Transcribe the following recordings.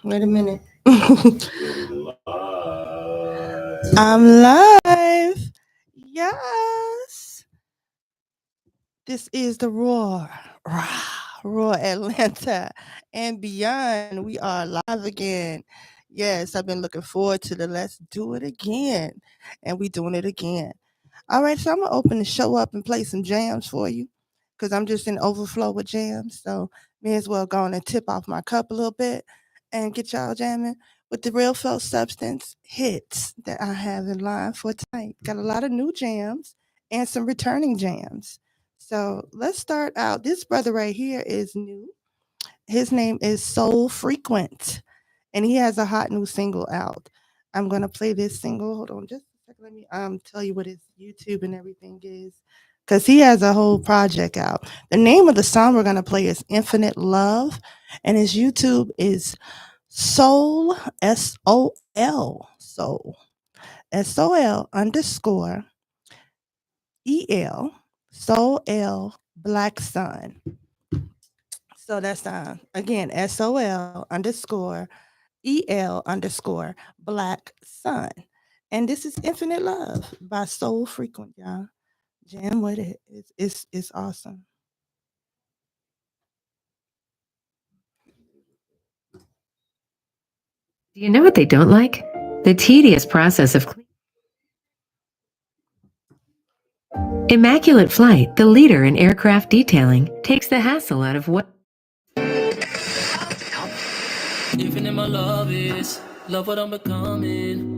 Wait a minute. Live. I'm live. Yes. This is the Roar. Rah, Roar Atlanta and beyond. We are live again. Yes, I've been looking forward to the let's do it again. And we doing it again. All right, so I'm gonna open the show up and play some jams for you. Cause I'm just in overflow with jams. So may as well go on and tip off my cup a little bit and get y'all jamming with the real felt substance hits that I have in line for tonight. Got a lot of new jams and some returning jams. So let's start out. This brother right here is new. His name is Soul Frequent, and he has a hot new single out. I'm gonna play this single. Hold on, just a second. Let me tell you what his YouTube and everything is, because he has a whole project out. The name of the song we're gonna play is Infinite Love, and his YouTube is Soul SOL underscore EL Soul L Black Sun. So that's again SOL underscore EL underscore Black Sun. And this is Infinite Love by Soul Frequent, y'all. Jam with it. It's awesome. Do you know what they don't like? The tedious process of cleaning. Immaculate Flight, the leader in aircraft detailing, takes the hassle out of what. Infinite my love is, love what I'm becoming.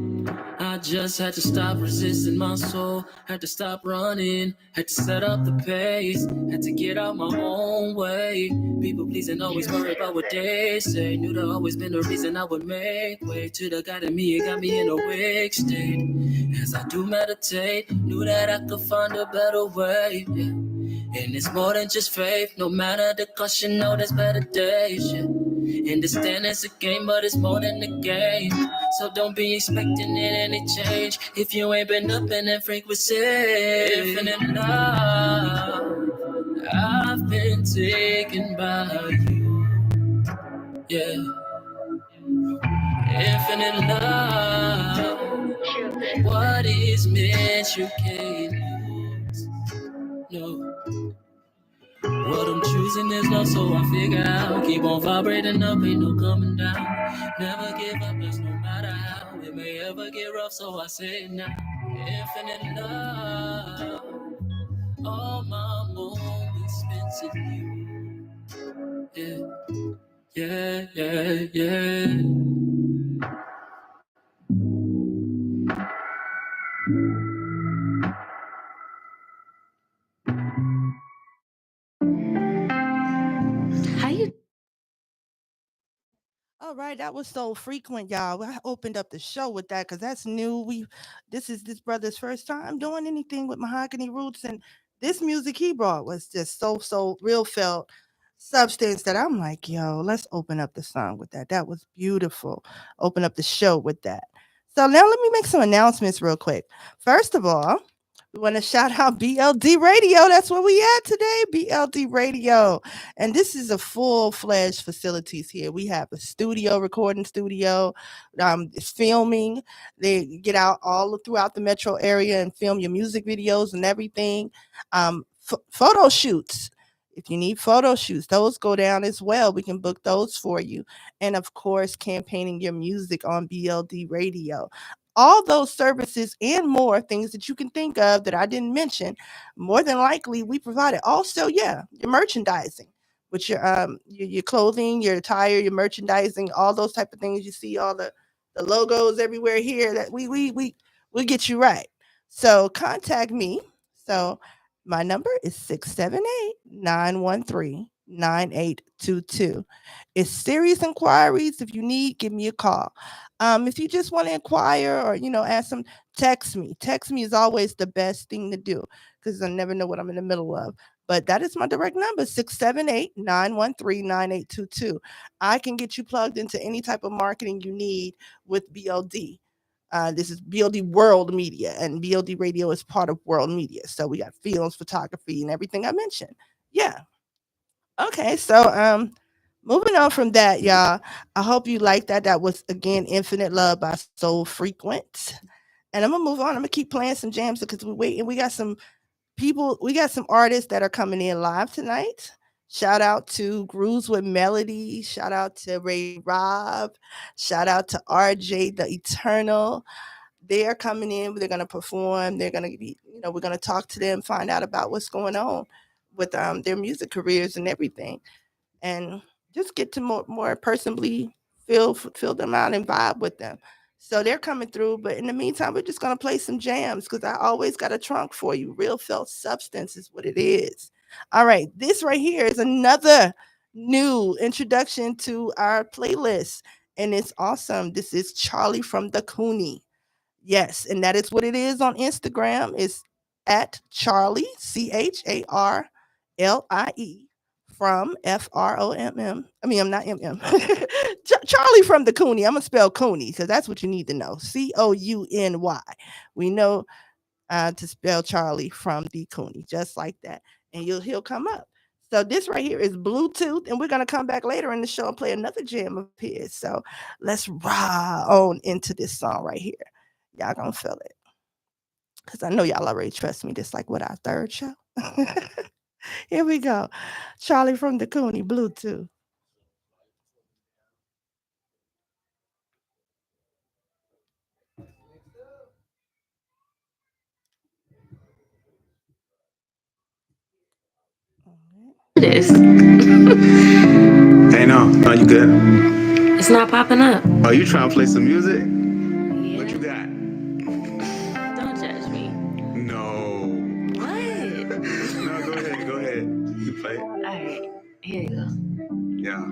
I just had to stop resisting my soul, had to stop running, had to set up the pace, had to get out my own way. People pleasing, always worry about what they say. Knew there always been a reason I would make way to the God in me, it got me in a weak state. As I do meditate, knew that I could find a better way, yeah. And it's more than just faith, no matter the cost, you know there's better days, yeah. Understand it's a game, but it's more than a game. So don't be expecting it any change if you ain't been up in that frequency. Infinite love, I've been taken by you, yeah. Infinite love, what is meant you can't lose, no. What I'm choosing is love, so I figure out. Keep on vibrating up, ain't no coming down. Never give up, that's no matter how. It may ever get rough, so I say it now. Infinite love, all my moments spent in you. Yeah, yeah, yeah, yeah. How you All right, that was So Frequent, y'all. I opened up the show with that because that's new. This is this brother's first time doing anything with Mahogany Roots, and this music he brought was just so real felt substance that I'm like, yo, let's open up the song with that. That was beautiful. Open up the show with that. So now let me make some announcements real quick. First of all, we want to shout out BLD Radio. That's where we at today, BLD Radio. And this is a full-fledged facilities here. We have a studio, recording studio, it's filming. They get out all throughout the metro area and film your music videos and everything. Photo shoots. If you need photo shoots, those go down as well. We can book those for you. And of course, campaigning your music on BLD Radio. All those services and more things that you can think of that I didn't mention, more than likely we provide it. Also, yeah, your merchandising with your clothing, your attire, your merchandising, all those type of things. You see all the logos everywhere here that we get you right. So contact me. So my number is 678-913-9822. It's serious inquiries. If you need, give me a call. If you just want to inquire or ask some, text me. Text me is always the best thing to do because I never know what I'm in the middle of. But that is my direct number, 678-913-9822. I can get you plugged into any type of marketing you need with BLD. This is BLD World Media, and BLD Radio is part of World Media. So we got films, photography, and everything I mentioned. Yeah. Okay. So Moving on from that, y'all. I hope you like that. That was again Infinite Love by Soul Frequent. And I'm gonna move on. I'm gonna keep playing some jams because we're waiting. We got some people, we got some artists that are coming in live tonight. Shout out to Grooves with Melody. Shout out to Ray Rob. Shout out to RJ the Eternal. They are coming in. They're gonna perform. They're gonna be, we're gonna talk to them, find out about what's going on with their music careers and everything, and just get to more personally feel them out and vibe with them. So they're coming through, but in the meantime, we're just gonna play some jams because I always got a trunk for you. Real felt substance is what it is. All right, this right here is another new introduction to our playlist, and it's awesome. This is Charlie from the Cooney. Yes, and that is what it is on Instagram. It's at Charlie CHARLIE from FROMM. I mean, I'm not MM. Charlie from the Cooney. I'm gonna spell Cooney because that's what you need to know. COUNY. We know to spell Charlie from the Cooney, just like that, and he'll come up. So this right here is Bluetooth, and we're gonna come back later in the show and play another jam of his. So let's ride on into this song right here. Y'all gonna feel it. Because I know y'all already trust me, just like with our third show. Here we go. Charlie from the Cooney, Bluetooth. It is. Hey, no, you good? It's not popping up. Oh, you trying to play some music? Yeah. What you got? Don't judge me. No. What? No, go ahead. You play it. All right, here you go. Yeah.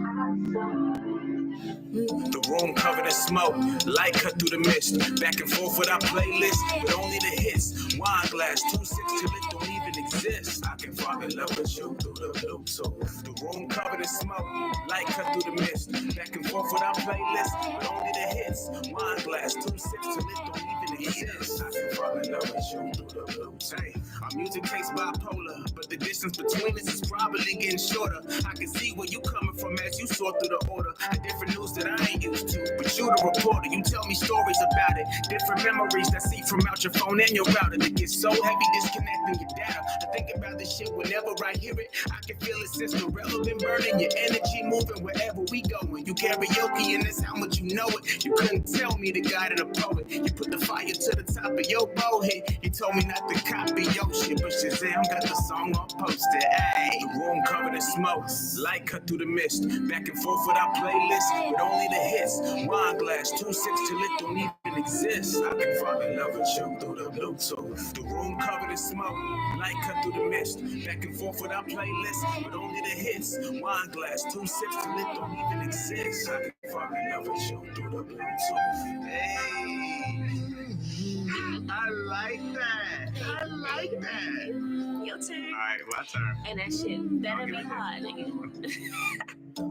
The room covered in smoke, light cut through the mist. Back and forth with our playlist, but only the hits. Wine glass, 2-6 till it don't even exist. I can fall in love with you through the Bluetooth. The room covered in smoke, light cut through the mist. Back and forth with our playlist, but only the hits. Wine glass, 2-6 till it don't even exist. I can fall in love with you through the Bluetooth. Hey, our music tastes bipolar, but the distance between us is probably getting shorter. I can see where you coming from as you sort through the order. A different news that I ain't used to. But you the reporter, you tell me stories about it. Different memories that seep from out your phone and your router. That get so heavy disconnecting your data. I think about this shit whenever I hear it. I can feel it since the relevant burning. Your energy moving wherever we going. You karaoke and that's how much you know it. You couldn't tell me the guy and the poet. You put the fire to the top of your bowhead. You told me not to copy your shit, but Shazam got the song all posted. Ayy, the room covered in smoke, light cut through the mist. Back and forth with our playlist, with only the hits. Wine glass, 2-6 till it don't even exist. I can fall in love with you through the Bluetooth. The room covered in smoke, light cut through the mist. Back and forth with our playlist, with only the hits. Wine glass, 2-6 till it don't even exist. I can fall in love with you through the Bluetooth. Hey, I like that. I like that. Your turn. All right, my turn. And that shit better be hard, nigga.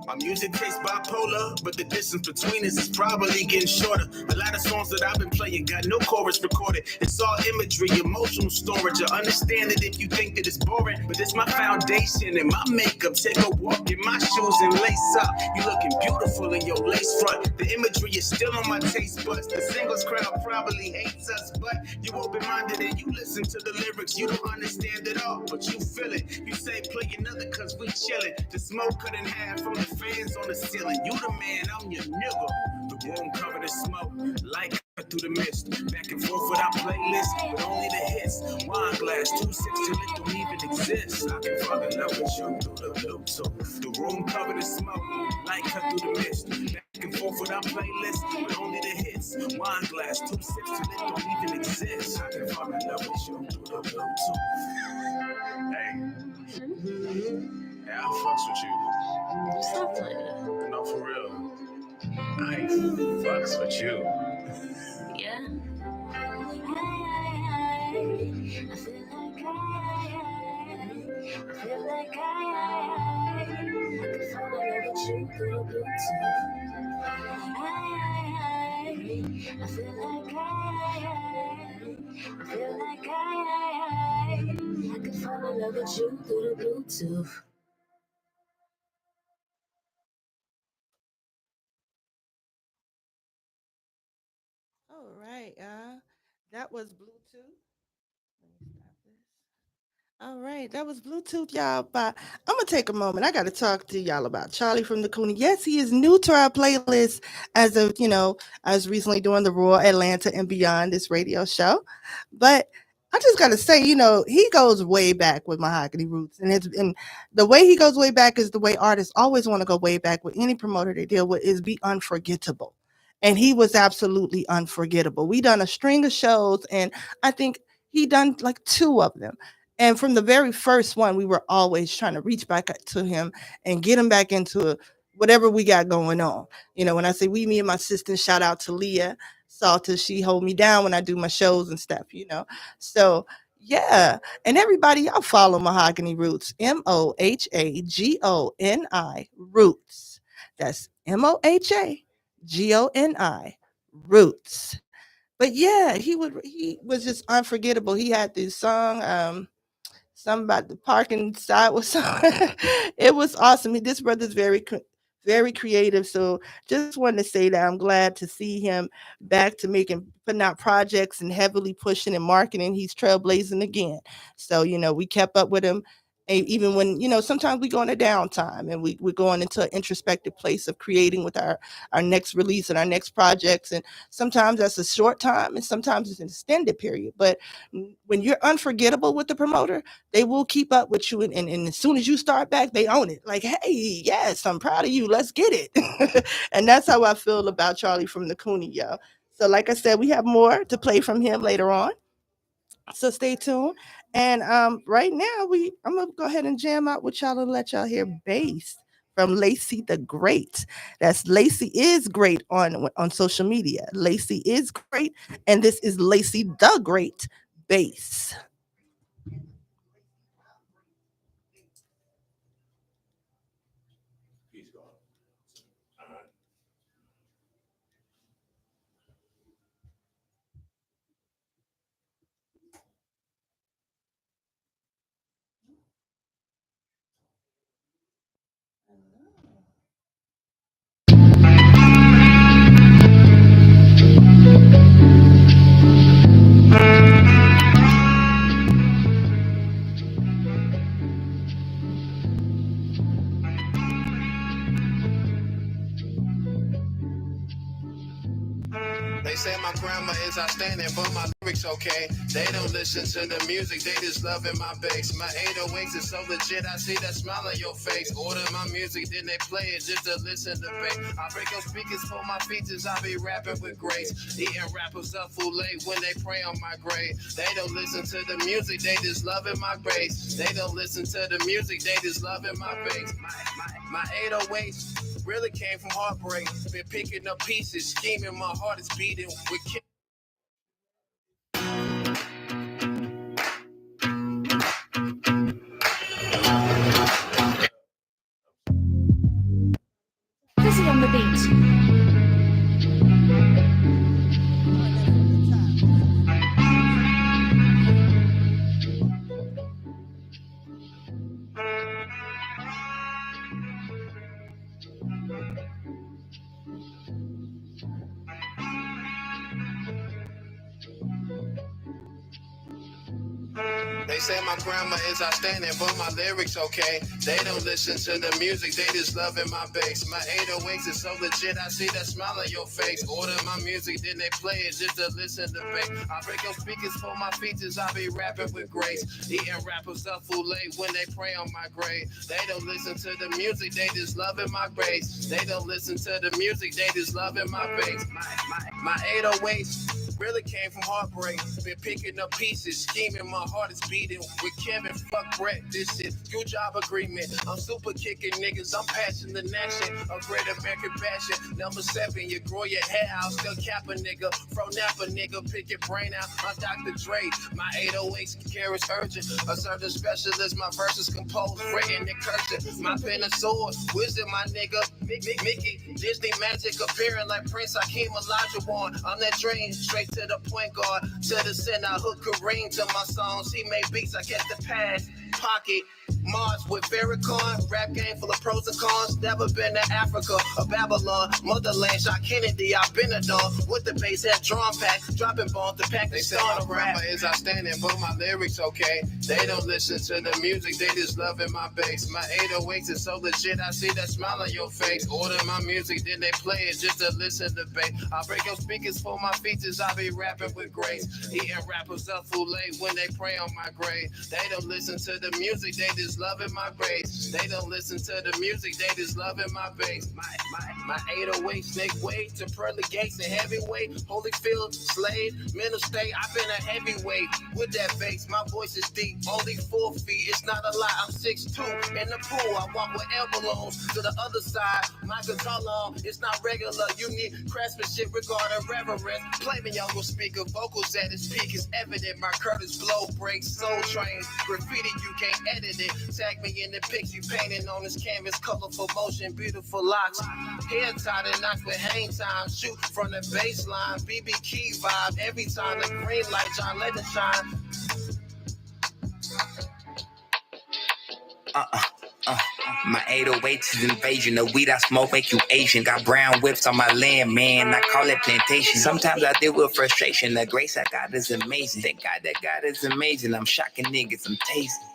My music tastes bipolar, but the distance between us is probably getting shorter. A lot of songs that I've been playing got no chorus recorded. It's all imagery, emotional storage. I understand it if you think that it's boring, but it's my foundation and my makeup. Take a walk in my shoes and lace up. You looking beautiful in your lace front. The imagery is still on my taste buds. The singles crowd probably hates us, but you open-minded and you listen to the lyrics. You don't understand it all, but you feel it. You say play another cause we chillin'. The smoke cut in half from the fans on the ceiling. You the man, I'm your nigga. The room covered in smoke, light cut through the mist. Back and forth with our playlist, but only the hits. Wine glass, 2-6 till it don't even exist. I can fall in love with you through the Bluetooth. The room covered in smoke, light cut through the mist. Back and forth with our playlist, but only the hits. Wine glass, 2-6 till it don't even exist. I can fall in love with you through the Bluetooth. Hey, yeah, I fucks with you. Stop playing. No, for real. I fucks with you. Yeah. I can fall in love with you through the Bluetooth. All right, that was Bluetooth. Let me stop this. All right, that was Bluetooth, y'all. But I'm gonna take a moment. I got to talk to y'all about Charlie from the Cooney. Yes, he is new to our playlist as of I was recently doing the Royal Atlanta and Beyond this radio show, but I just got to say, he goes way back with Mahogany Roots, and the way he goes way back is the way artists always want to go way back with any promoter they deal with is be unforgettable. And he was absolutely unforgettable. We done a string of shows, and I think he done like two of them. And from the very first one, we were always trying to reach back to him and get him back into whatever we got going on. When I say we, me and my sister, shout out to Leah Salter. She hold me down when I do my shows and stuff. So yeah. And everybody, y'all follow Mahogany Roots. Mohagoni Roots. That's Mohagoni Roots. But yeah, he was just unforgettable. He had this song, something about the parking side was so it was awesome. This brother's very creative. So just wanted to say that I'm glad to see him back to putting out projects and heavily pushing and marketing. He's trailblazing again. So we kept up with him. Even when sometimes we go in a downtime and we're going into an introspective place of creating with our next release and our next projects, and sometimes that's a short time and sometimes it's an extended period. But when you're unforgettable with the promoter, they will keep up with you. And as soon as you start back, they own it. Like, hey, yes, I'm proud of you. Let's get it. And that's how I feel about Charlie from the Cooney, y'all. So, like I said, we have more to play from him later on. So stay tuned. And right now, I'm gonna go ahead and jam out with y'all and let y'all hear bass from Lacey the Great. That's Lacey is great on social media. Lacey is great, and this is Lacey the Great bass. They say my grammar is outstanding, but my lyrics okay. They don't listen to the music, they just loving my bass. My 808s is so legit, I see that smile on your face. Order my music, then they play it just to listen to bass. I break your speakers for my features, I be rapping with grace. Eating rappers up full late when they pray on my grave. They don't listen to the music, they just loving my bass. They don't listen to the music, they just loving my bass. My 808s really came from heartbreak. Been picking up pieces, scheming, my heart is beating with Fizzy on the beat. They say my grammar is outstanding, but my lyrics okay. They don't listen to the music, they just loving my bass. My 808s is so legit, I see that smile on your face. Order my music, then they play it just to listen to bass. I break your speakers for my features, I be rapping with grace. Eating rappers up full late when they pray on my grave. They don't listen to the music, they just loving my bass. They don't listen to the music, they just loving my bass. My 808s really came from heartbreak. Been picking up pieces, scheming, my heart is beating with Kevin, fuck Brett. This shit, good job agreement. I'm super kicking niggas, I'm passing the nation. A great American passion. Number 7, you grow your hair out, still cap a nigga. Fro Napa nigga, pick your brain out. I'm Dr. Dre, my 808s carries urgent. A certain specialist, my verses composed, written in cursive. My pen and sword, wisdom, my nigga. Mickey, Disney magic appearing like Prince Hakeem Olajuwon. I'm that dream, straight to the point guard, to the center. I hook Kareem to my songs, he made beats, I get the pass. Pocket Mars with Farrakhan, rap game full of pros and cons. Never been to Africa or Babylon, motherland. Shot Kennedy, I've been a dawn with the bass head drum pack, dropping bombs to pack. They say my grammar is outstanding, but my lyrics okay. They don't listen to the music, they just loving my bass. My 808s is so legit, I see that smile on your face. Order my music, then they play it just to listen to bass. I break your speakers for my features, I be rapping with grace. Eating rappers up full late when they pray on my grave. They don't listen to the music, they just loving my bass. They don't listen to the music, they just loving my bass. My 808 snake way to pearly gates and heavyweight. Holyfield, Slade, mental state. I've been a heavyweight with that bass. My voice is deep, only 4 feet. It's not a lie. I'm 6'2". In the pool, I walk with air balloons to the other side. My guitar long, it's not regular. You need craftsmanship regarding reverence. Play me on speaker, vocals at its peak is evident. My Curtis blow breaks, soul trains, graffiti. You can't edit it. Tag me in the pics you painting on this canvas. Colorful motion, beautiful locks. Hair tied and knocked with hang time. Shoot from the baseline. BB Key vibe. Every time the green light, John, let it shine. My 808 is invasion. The weed I smoke make you Asian. Got brown whips on my land, man. I call it plantation. Sometimes I deal with frustration. The grace I got is amazing. Thank God that God is amazing. I'm shocking niggas. I'm tasting.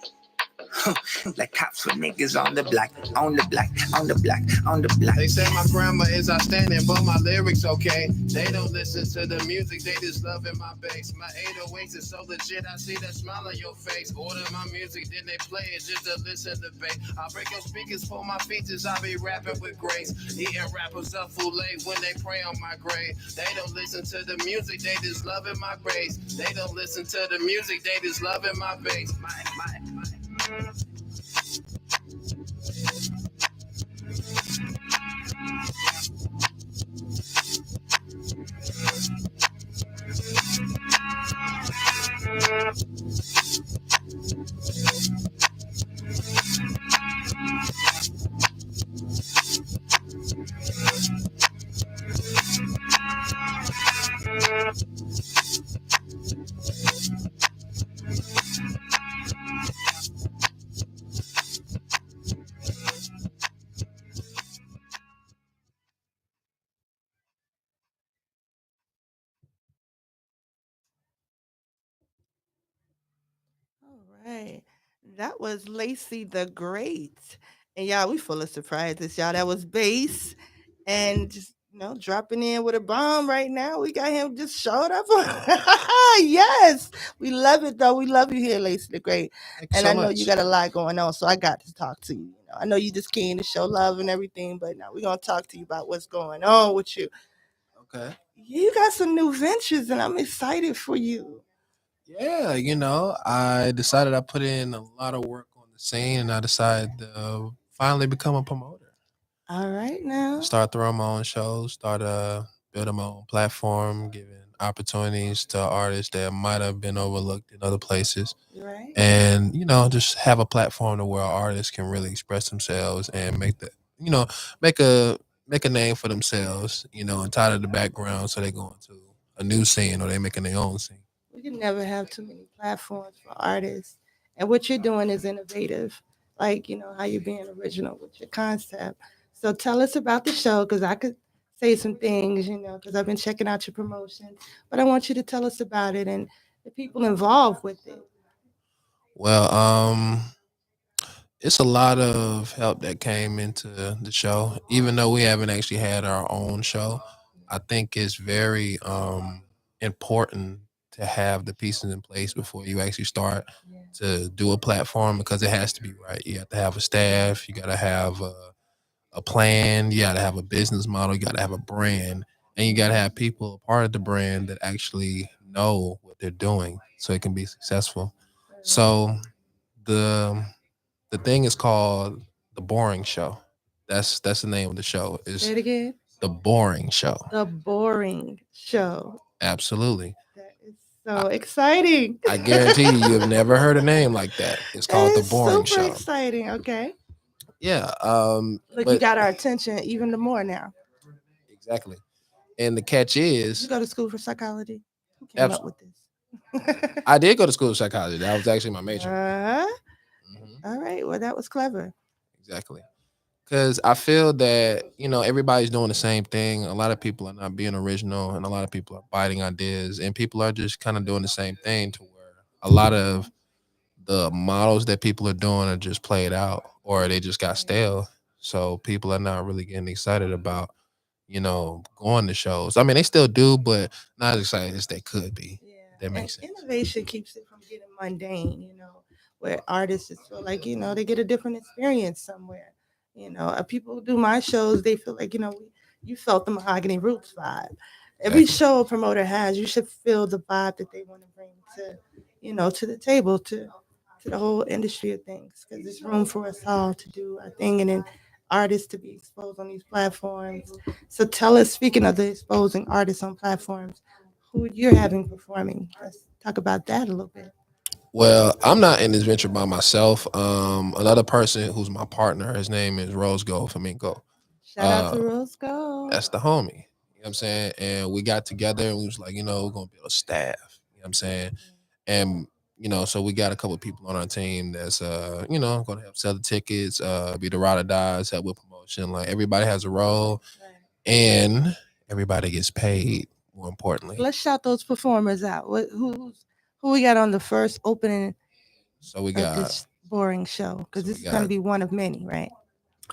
Like cops with niggas on the block, on the block, on the block, on the block. They say my grammar is outstanding, but my lyrics okay. They don't listen to the music, they just loving my bass. My 808s is so legit, I see that smile on your face. Order my music, then they play it just to listen to bass. I break your speakers for my features, I be rapping with grace. Eating rappers up full late when they pray on my grave. They don't listen to the music, they just loving my bass. They don't listen to the music, they just loving my bass. All right. That was Lacey the Great. And y'all, we full of surprises, y'all. That was bass and just dropping in with a bomb right now. We got him just showed up. Yes. We love it though. We love you here, Lacey the Great. And I know you got a lot going on, so I got to talk to you. I know you just came to show love and everything, but now we're gonna talk to you about what's going on with you. Okay. You got some new ventures and I'm excited for you. Yeah, I decided I put in a lot of work on the scene and I decided to finally become a promoter. All right now. Start throwing my own shows, start building my own platform, giving opportunities to artists that might have been overlooked in other places. Right. And, just have a platform to where artists can really express themselves and make a make a name for themselves, and tie to the background so they go into a new scene or they making their own scene. We can never have too many platforms for artists. And what you're doing is innovative, like, how you're being original with your concept. So tell us about the show, because I could say some things, because I've been checking out your promotion. But I want you to tell us about it and the people involved with it. Well, it's a lot of help that came into the show. Even though we haven't actually had our own show, I think it's very important to have the pieces in place before you actually start to do a platform because it has to be right. You have to have a staff, you got to have a plan, you got to have a business model, you got to have a brand, and you got to have people a part of the brand that actually know what they're doing so it can be successful. So the the thing is called The Boring Show. That's the name of the show. Say Is it again. The Boring Show. The Boring Show. Absolutely. That is so exciting. I guarantee you have never heard a name like that. It's called The Boring super Show. exciting. Okay. Yeah. Look, you got our attention even more now. Exactly. And the catch is you go to school for psychology? Who came up with this? I did go to school for psychology. That was actually my major. All right. Well, that was clever. Exactly. Because I feel that everybody's doing the same thing. A lot of people are not being original, and a lot of people are biting ideas, and people are just kind of doing the same thing. To where a lot of the models that people are doing are just played out, or they just got stale. So people are not really getting excited about going to shows. I mean, they still do, but not as excited as they could be. Yeah, If that and makes sense. innovation keeps it from getting mundane, where artists just feel like, they get a different experience somewhere. People who do my shows, they feel like, you felt the Mahogany Roots vibe. Every Exactly. show a promoter has, you should feel the vibe that they want to bring to the table, to the whole industry of things, because there's room for us all to do our thing, and then artists to be exposed on these platforms. So tell us, speaking of the exposing artists on platforms, who you're having performing. Let's talk about that a little bit. Well, I'm not in this venture by myself. Another person who's my partner, his name is Rose Gold Flamingo. Shout out to Uh, Rose Gold. that's the homie. You know what I'm saying? And we got together and we was like, we're gonna build a staff. You know what I'm saying? And so we got a couple of people on our team that's gonna help sell the tickets, be the ride or dies, help with promotion. Like everybody has a role and everybody gets paid, more importantly. Let's shout those performers out. Who we got on the first opening So we of got this boring show? Because so this we is going to got be one of many, right?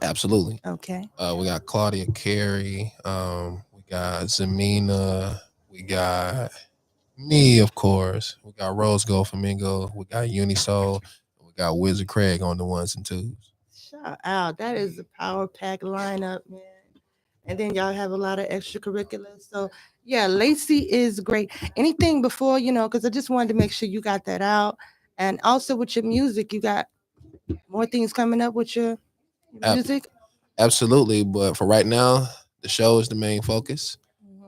absolutely. Okay. We got Claudia Carey, we got Zamina, we got me, of course. We got Rose Gold Flamingo, we got Unisoul, we got Wizard Craig on the ones and twos. Shout out. That is the power pack lineup, man. And then y'all have a lot of extracurriculars. So yeah, Lacey is great. Anything before, because I just wanted to make sure you got that out. And also with your music, you got more things coming up with your Ab- music. Absolutely, but for right now, the show is the main focus.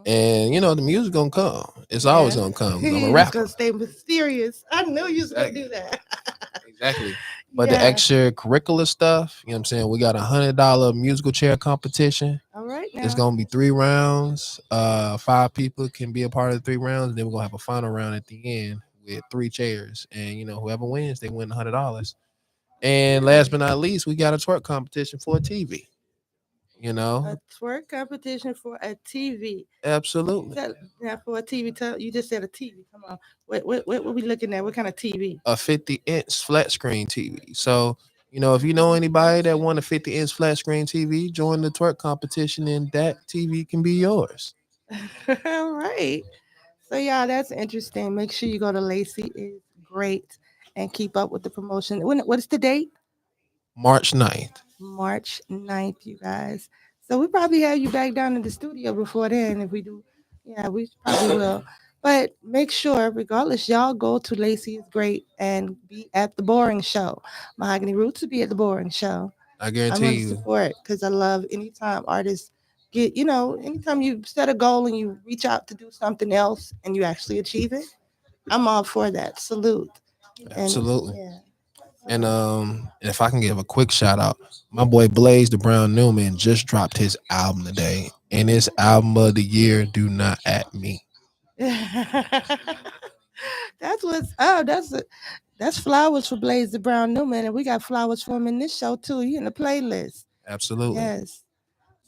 And the music gonna come. It's always Yeah. gonna come because I'm a You just rapper. gonna stay mysterious. I knew you was gonna do Exactly. that. Exactly. But the Yeah. extracurricular stuff, you know what I'm saying? We got $100 musical chair competition. All right It's now. gonna be 3 rounds. 5 people can be a part of the 3 rounds. Then we're gonna have a final round at the end with 3 chairs. And whoever wins, they win $100. And last but not least, we got a twerk competition for a TV. You A know? twerk competition for a TV. Absolutely. Now for a TV, you just said a TV. Come on. What we looking at? What kind of TV? A 50-inch flat screen TV. So, if you know anybody that want a 50-inch flat screen TV, join the twerk competition and that TV can be yours. All right. So yeah, that's interesting. Make sure you go to Lacey is great and keep up with the promotion. What is the date? March 9th. March 9th, you guys. So we probably have you back down in the studio before then if we do. Yeah, we probably will. But make sure, regardless, y'all go to Lacey is great and be at the boring show. Mahogany Roots will be at the boring show. I I'm guarantee going to you. support because I love anytime artists anytime you set a goal and you reach out to do something else and you actually achieve it, I'm all for that. Salute. And Absolutely. yeah. And if I can give a quick shout out, my boy Blaze the Brown Newman just dropped his album today. And his album of the year, Do Not At Me. That's what's up. That's flowers for Blaze the Brown Newman, and we got flowers for him in this show too. He in the playlist. Absolutely. Yes.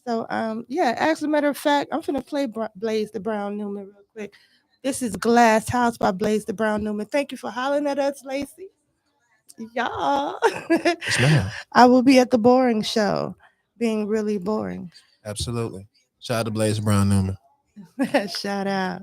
So yeah. As a matter of fact, I'm finna play Blaze the Brown Newman real quick. This is Glass House by Blaze the Brown Newman. Thank you for hollering at us, Lacey. Y'all. Yes, ma'am. I will be at the boring show, being really boring. Absolutely. Shout out to Blaze the Brown Newman. Shout out.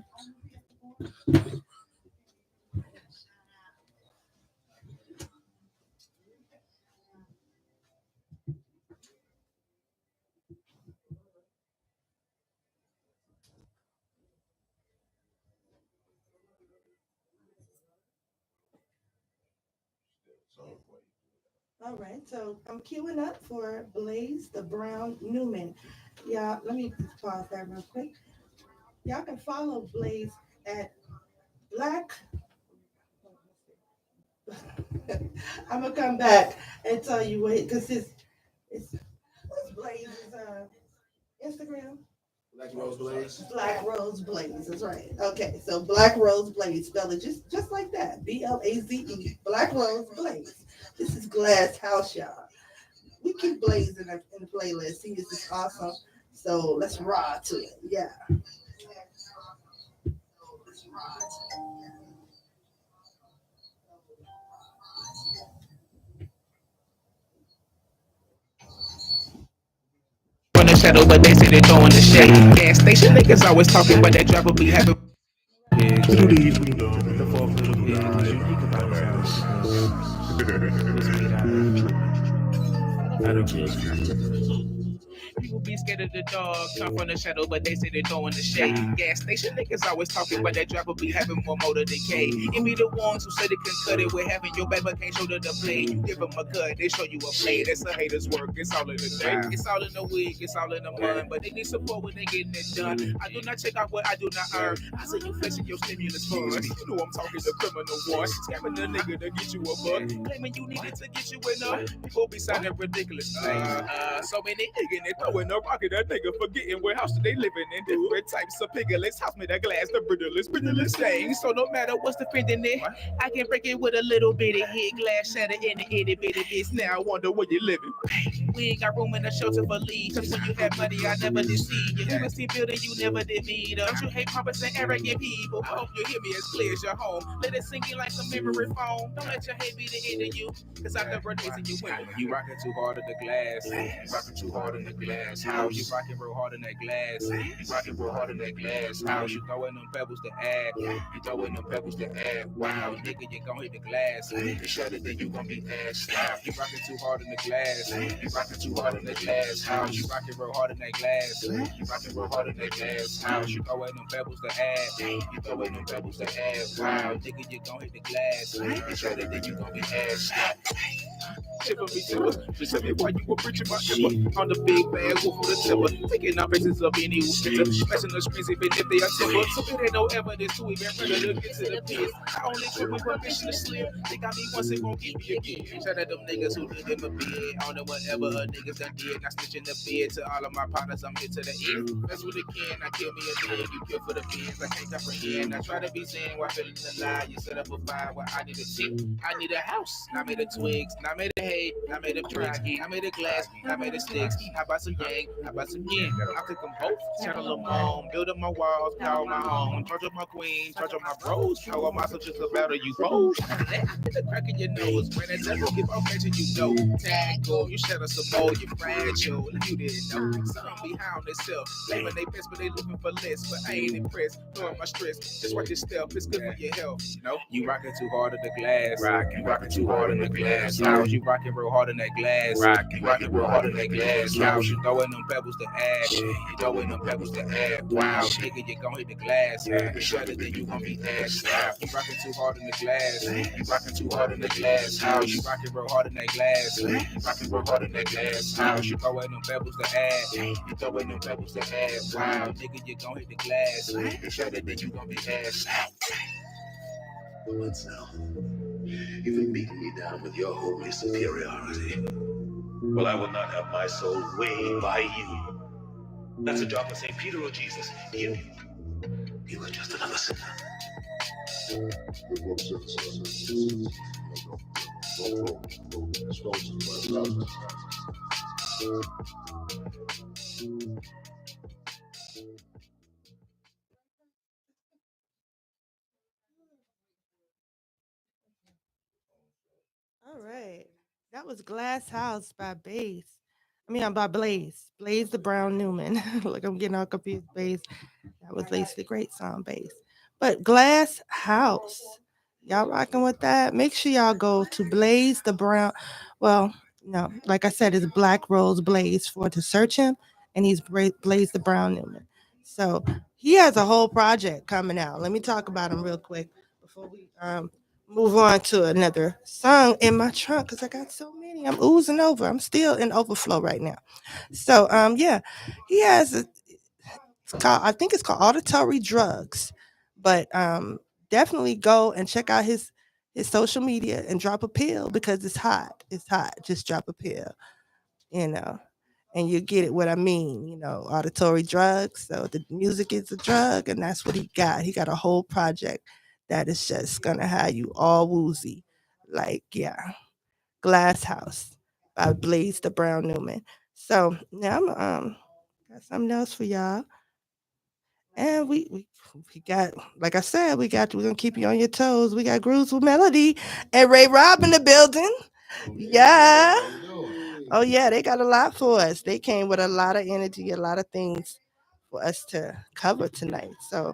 All right, so I'm queuing up for Blaze the Brown Newman. Yeah, let me pause that real quick. Y'all can follow Blaze at Black. I'm gonna come back and tell you what, because it's what's Blaze's Instagram? Black Rose Blaze. Black Rose Blaze is right. Okay, so Black Rose Blaze, spell it just like that. BLAZE. Black Rose Blaze. This is Glass House, y'all. We keep blazing in the playlist. He is just awesome. So let's ride to it. Yeah. From the shadow, but they say they throwing the shade. Gas station niggas always talking, but that driver be having. People be scared of the dog, come from the shadow, but they say they throwing the shade. Gas station niggas always talking, but that driver be having more motor than K. It be the ones who say they can cut it with having your back, but can't show them the blade. You give them a cut, they show you a blade. That's a hater's work. It's all in the day. It's all in the wig, it's all in the mud, but they need support when they getting it done. I do not check out what I do not earn. I say you flexing your stimulus funds. You know I'm talking the criminal one, scamming the nigga to get you a buck, claiming you needed to get you enough. People be signing ridiculous things. So many niggas they throwing a rock at that nigga, forgetting what house they living in. Different types of piglets, house made of glass, the brittlest thing. So no matter what's defending it, I can break it with a little bitty hit, glass shatter in the itty bitty bits. Now I wonder where you living. We ain't got room in the shelter for leaves. Cause when you had money, I never deceive you. You was team building, you never did me. Don't you hate pompous and arrogant people? I hope you hear me as clear as your home. Let it sink you like some memory foam. Don't let your hate be the end of you. Cause I'm never dancing you women. You rocking too hard in the glass. You rocking too hard in the glass. How you rocking real hard in that glass? You rocking real hard in that glass. How you throwing them pebbles to add? You throwing them pebbles to add. Wow, nigga, you gon' hit the glass. You shut it, then you gon' be ass. You rocking too hard in the glass. You rocking too hard in the glass. How you rocking real hard in that glass? You rocking real hard in that glass. How you throwing them pebbles to add? You throwing them pebbles to add. Wow, nigga, you gon' hit the glass. You shut it, then you gon' be ass. Shiver me timber, just tell me why you were preaching my timber. On the big bad wolf with the timber, taking out faces of any who spits, smashing the screens even if they are timber. So it ain't no evidence to even ready to get to the biz. I only trip with permission to slip. They got me once, it won't get me again. Shout out them niggas who live in my bed. I don't know whatever niggas done did. Not snitching the bed to all of my partners, I'm here to the end. That's what it can. I kill me again. You kill for the beans. I can't comprehend. I try to be zen while feeling the lie. You set up a fire where I need a tip. I need a house. Not made of twigs. Not made of hay. Not made of bricks. Not made of glass. Not made of sticks. How about some yang? How about some yin? I took them both. Channel them on. Build up my walls. Power my home. Charge up my queen. Charge up my bros. How am I such a battle you foes? The crack in your nose. When it's a look, if I'm catching you know. Tackle. You shut us some more. You fragile. You didn't know. Some be high on themselves. Blaming they best, but they looking for less. But I ain't impressed. Knowing my stress. Just watch your step. It's good for your health. You know? You rocking too hard in the glass. You rocking too hard in the glass. House. You rocking real hard in that glass. You rocking real hard in that glass. House. You throwing them pebbles to add. You throwing them pebbles to add. Wow. Nigga, you gon' hit the glass. You shut it, then you gon' be ass. You rocking too hard in the glass. You rocking too hard in the glass. House. You rocking real hard in that glass. You rocking real hard in that glass. House. You throwing them pebbles to add. You throwing them pebbles to add. Wow. Nigga, you gon' hit the glass. You shut it, then you gon' be ass. What's now? Even beating me down with your holy superiority. Well, I will not have my soul weighed by you. That's a job for St. Peter or Jesus. You are just another sinner. All right. That was Glass House by Bass. By Blaze. Blaze the Brown Newman. Like I'm getting all confused. Bass. That was Lacey the Great song, Bass. But Glass House. Y'all rocking with that? Make sure y'all go to Blaze the Brown. Well, no, like I said, it's Black Rose Blaze for to search him, and he's Blaze the Brown Newman. So he has a whole project coming out. Let me talk about him real quick before we move on to another song in my trunk because I got so many. I'm oozing over. I'm still in overflow right now. So yeah, he has I think it's called Auditory Drugs, but definitely go and check out his social media and drop a pill because it's hot. It's hot. Just drop a pill, you know, and you get it. What I mean, auditory drugs. So the music is a drug, and that's what he got. He got a whole project that is just gonna have you all woozy. Like, yeah, Glass House by Blaze the Brown Newman. So now I'm got something else for y'all. And we got, like I said, we're gonna keep you on your toes. We got Grooves with Melody and Ray Rob in the building. Yeah. Oh yeah, they got a lot for us. They came with a lot of energy, a lot of things for us to cover tonight. So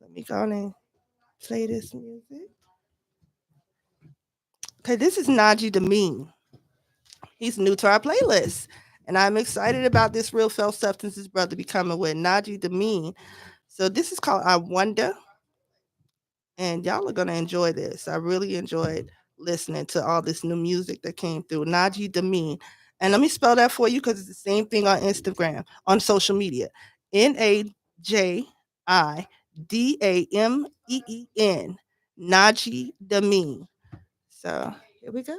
let me go on and play this music. Okay, this is Najee Demean. He's new to our playlist. And I'm excited about this Real Felt Substances brother becoming with Najee Demean. So this is called I Wonder. And y'all are gonna enjoy this. I really enjoyed listening to all this new music that came through. Najee Demean. And let me spell that for you because it's the same thing on Instagram, on social media. Najidameen. Najee Demean. So here we go.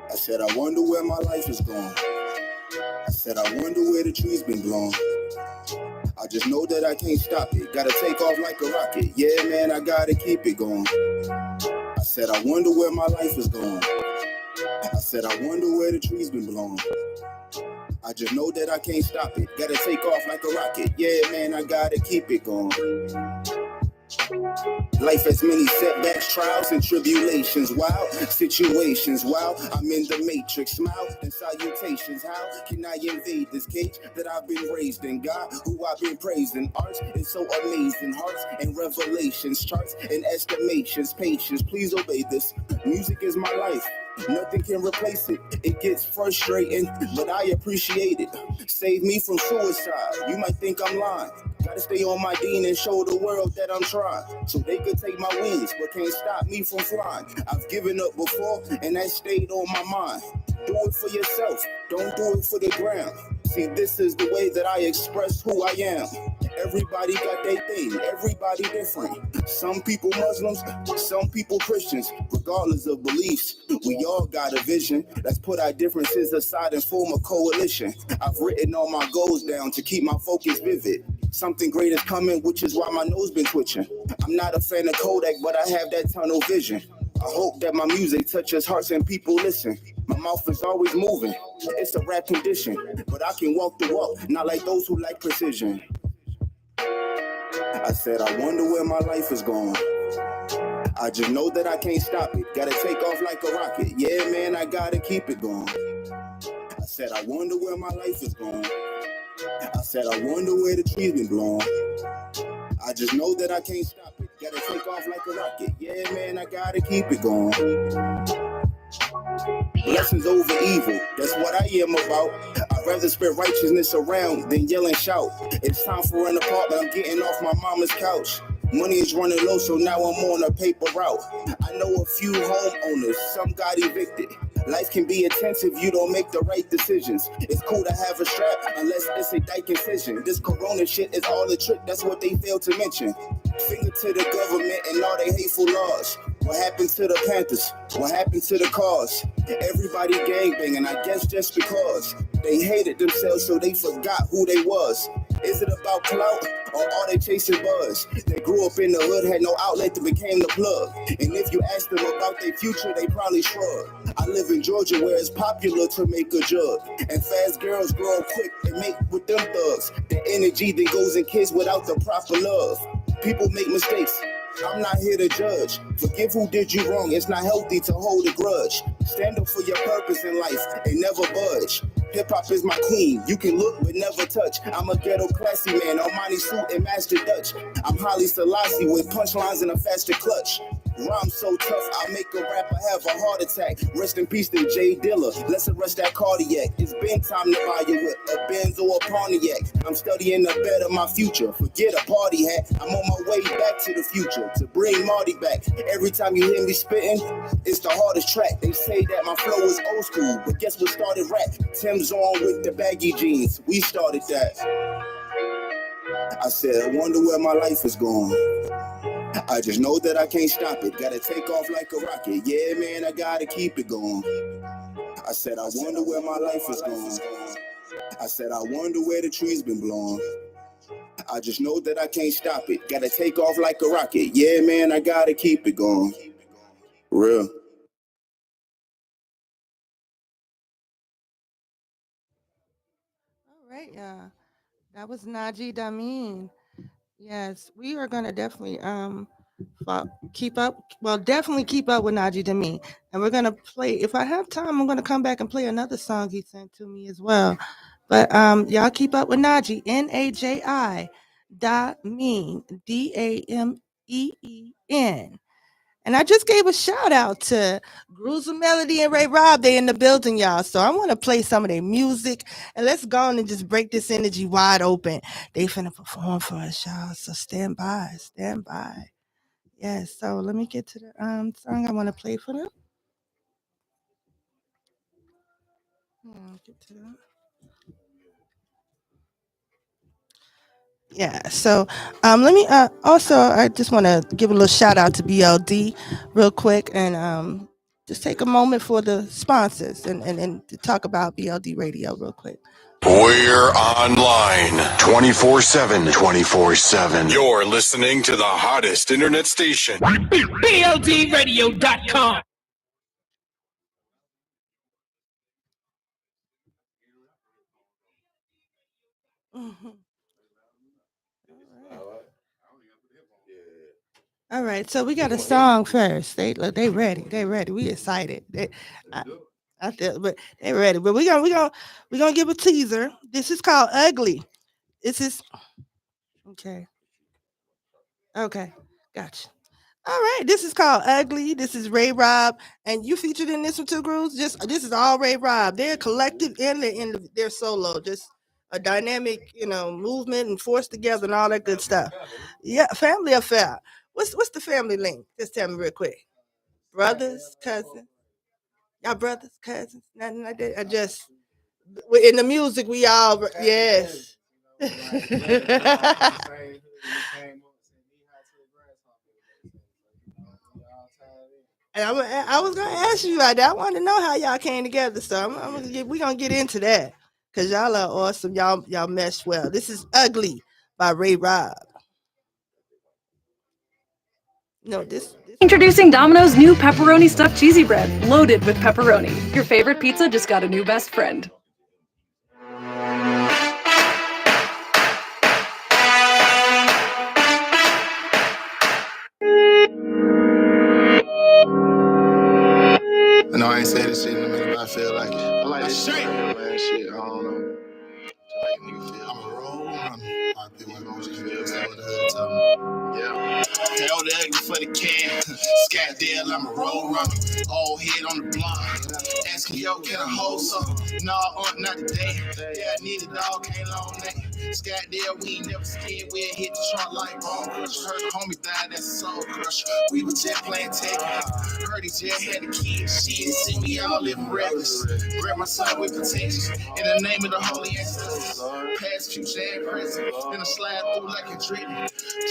I said, I wonder where my life is going. I said, I wonder where the trees been blown. I just know that I can't stop it. Gotta take off like a rocket. Yeah, man, I gotta keep it going. I said, I wonder where my life is going. I said, I wonder where the trees been blown. I just know that I can't stop it. Gotta take off like a rocket. Yeah, man, I gotta keep it going. Life has many setbacks, trials, and tribulations. Wow, situations. Wow, I'm in the matrix. Smile and salutations. How can I invade this cage that I've been raised in? God, who I've been praising. Art is so amazing. Hearts and revelations, charts and estimations. Patience, please obey this. Music is my life. Nothing can replace it. It gets frustrating, but I appreciate it. Save me from suicide. You might think I'm lying. Gotta stay on my dean and show the world that I'm trying. So they could take my wings, but can't stop me from flying. I've given up before, and that stayed on my mind. Do it for yourself, don't do it for the ground. See, this is the way that I express who I am. Everybody got their thing, everybody different. Some people Muslims, some people Christians. Regardless of beliefs, we all got a vision. Let's put our differences aside and form a coalition. I've written all my goals down to keep my focus vivid. Something great is coming, which is why my nose been twitching. I'm not a fan of Kodak, but I have that tunnel vision. I hope that my music touches hearts and people listen. My mouth is always moving, it's a rap condition. But I can walk the walk, not like those who like precision. I said, I wonder where my life is going. I just know that I can't stop it. Gotta take off like a rocket. Yeah, man, I gotta keep it going. I said, I wonder where my life is going. I said, I wonder where the trees been blown. I just know that I can't stop it. Gotta take off like a rocket. Yeah, man, I gotta keep it going. Blessings over evil, that's what I am about. I'd rather spread righteousness around than yell and shout. It's time for an apartment, I'm getting off my mama's couch. Money is running low, so now I'm on a paper route. I know a few homeowners, some got evicted. Life can be intense if you don't make the right decisions. It's cool to have a strap, unless it's a dyke incision. This corona shit is all a trick, that's what they fail to mention. Finger to the government and all their hateful laws. What happened to the Panthers? What happened to the cars? Everybody gangbanging, I guess just because they hated themselves so they forgot who they was. Is it about clout or are they chasing buzz? They grew up in the hood, had no outlet, that became the plug. And if you ask them about their future, they probably shrug. I live in Georgia where it's popular to make a jug. And fast girls grow up quick and make with them thugs. The energy that goes in kids without the proper love. People make mistakes. I'm not here to judge. Forgive who did you wrong. It's not healthy to hold a grudge. Stand up for your purpose in life and never budge. Hip-hop is my queen. You can look but never touch. I'm a ghetto classy man. Armani suit and master Dutch. I'm Holly Selassie with punchlines and a faster clutch. Rhyme so tough, I make a rapper have a heart attack. Rest in peace to Jay Dilla. Let's arrest that cardiac. It's been time to buy you with a Benz or a Pontiac. I'm studying to better my future. Forget a party hat. I'm on my way back to the future to bring Marty back. Every time you hear me spitting, it's the hardest track. They say that my flow is old school, but guess what started rap? Tim's on with the baggy jeans. We started that. I said, I wonder where my life is going. I just know that I can't stop it. Gotta take off like a rocket. Yeah, man, I gotta keep it going. I said, I wonder where my life is going. I said, I wonder where the trees been blowing. I just know that I can't stop it. Gotta take off like a rocket. Yeah, man, I gotta keep it going. Real. All right, yeah. That was Najee Dameen. Yes, we are gonna definitely keep up. Well, definitely keep up with Najee Dameen, and we're gonna play. If I have time, I'm gonna come back and play another song he sent to me as well. But y'all keep up with Najee, Naji Dameen, Dameen. And I just gave a shout out to Gruesome Melody and Ray Rob. They in the building, y'all. So I want to play some of their music. And let's go on and just break this energy wide open. They finna perform for us, y'all. So stand by. Stand by. Yes. So let me get to the song I want to play for them. Get to that. Yeah. So let me also I just want to give a little shout out to BLD real quick and just take a moment for the sponsors and to talk about BLD Radio real quick. We're online 24/7. 24/7. You're listening to the hottest internet station. BLDradio.com. Mhm. All right, so we got a song first. They ready. They ready. We excited. I feel, but they ready. But we gonna give a teaser. This is called Ugly. This is okay. Okay, gotcha. All right, this is called Ugly. This is Ray Rob, and you featured in this one too, Cruz. Just this is all Ray Rob. They're collective and their solo. Just a dynamic, movement and force together and all that good stuff. Yeah, family affair. What's the family link? Just tell me real quick. Brothers, cousins, y'all brothers, cousins, nothing like that. I just in the music we all yes. And I was gonna ask you about that. I wanted to know how y'all came together, so we gonna get into that because y'all are awesome. Y'all mesh well. This is Ugly by Ray Rob. No, this Introducing Domino's new pepperoni stuffed cheesy bread, loaded with pepperoni. Your favorite pizza just got a new best friend. I know I ain't said this shit in a minute, but I feel like it. I like this shit, man. Shit, I don't know. Like nigga feel. I'm a roll runner. A lot of people ain't gonna just feel that with the hood tell me. Yeah. Hell the ugly for the can. Scottsdale, I'm a roll runner. Old head on the block. Asking yo, can I hold some? Nah, not today. Yeah, I need a dog, can't long neck. Scottsdale, we ain't never scared. We'll hit the trunk like bone crush. Heard the homie died, that's a soul crush. We was just playing tag. Heard he just had a kid. Shit, see me all living reckless. Grab my son with protection. In the name of the holy ancestors. Past, future, and present. Then I slide through like a dream.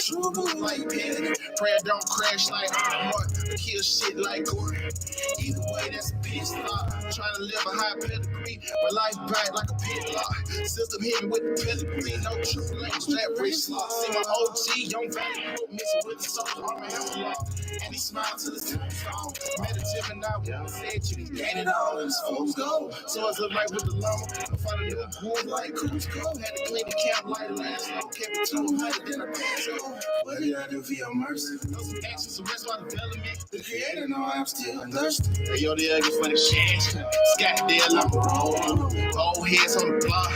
True blue like pen. Prayer don't crash like armor. Kill shit like gore. Either way, that's a piss lock. Trying to live a high pedigree. My life bright like a pit lock. System hit me with the pedigree. No triple H, that rich lock. See my OG, young value. Mixing with the soul, armor, hammer lock. And he smiled to the tombstone. Met a Gemini, said you gain it all and his foes go. So I look right with the lumber. I found a new groove like Cusco. Had to clean the camp like last long. Kept it 200, then I passed go. What did I do for your mercy? Know some actions, some rest my development. The creator know I'm still thirsty. Hey, yo, the ugly for the chance. Scottsdale, I'm rolling. Old heads on the block.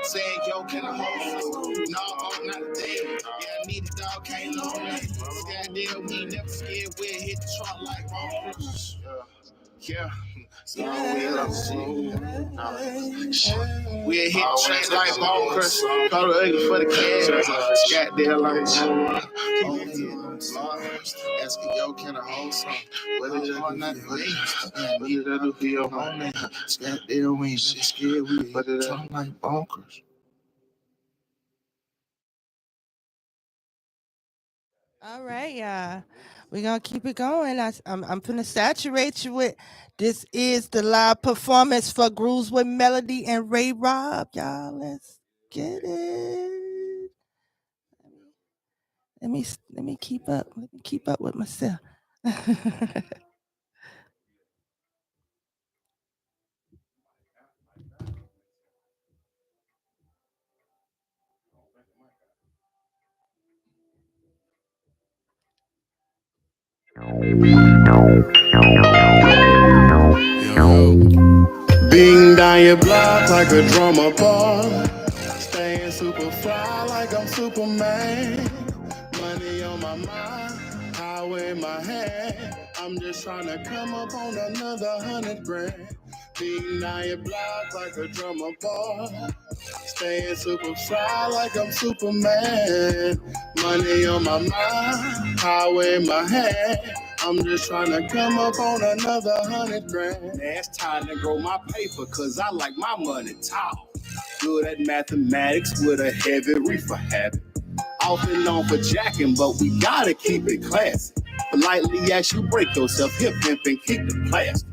Saying, yo, can I hold you? No, I'm not a dead. Yeah, I need a dog, can't Goddamn, we ain't never scared. We'll hit the trunk like bonkers. Yeah. So we'll hit the track like bonkers. Call it ugly for the cash. Goddamn, like asking, yo, can I hold some? What did I do for your homie? Goddamn, we ain't scared. We hit the trunk like bonkers. All right, y'all. We're going to keep it going. I'm going to saturate you with this is the live performance for Grooves with Melody and Ray Rob. Y'all, let's get it. Let me keep up. Let me keep up with myself. Bing down your block like a drummer bar. Staying super fly like I'm Superman. Money on my mind, power in my hand. I'm just trying to come up on another 100 grand. Bing down your block like a drummer bar. Staying super fly like I'm Superman. Money on my mind, power in my hand. I'm just trying to come up on another 100 grand. Now it's time to grow my paper, cause I like my money tall. Good at mathematics with a heavy reefer habit. Off and on for jacking, but we gotta keep it classy. Politely as you break yourself, hip pimp and keep the plastic.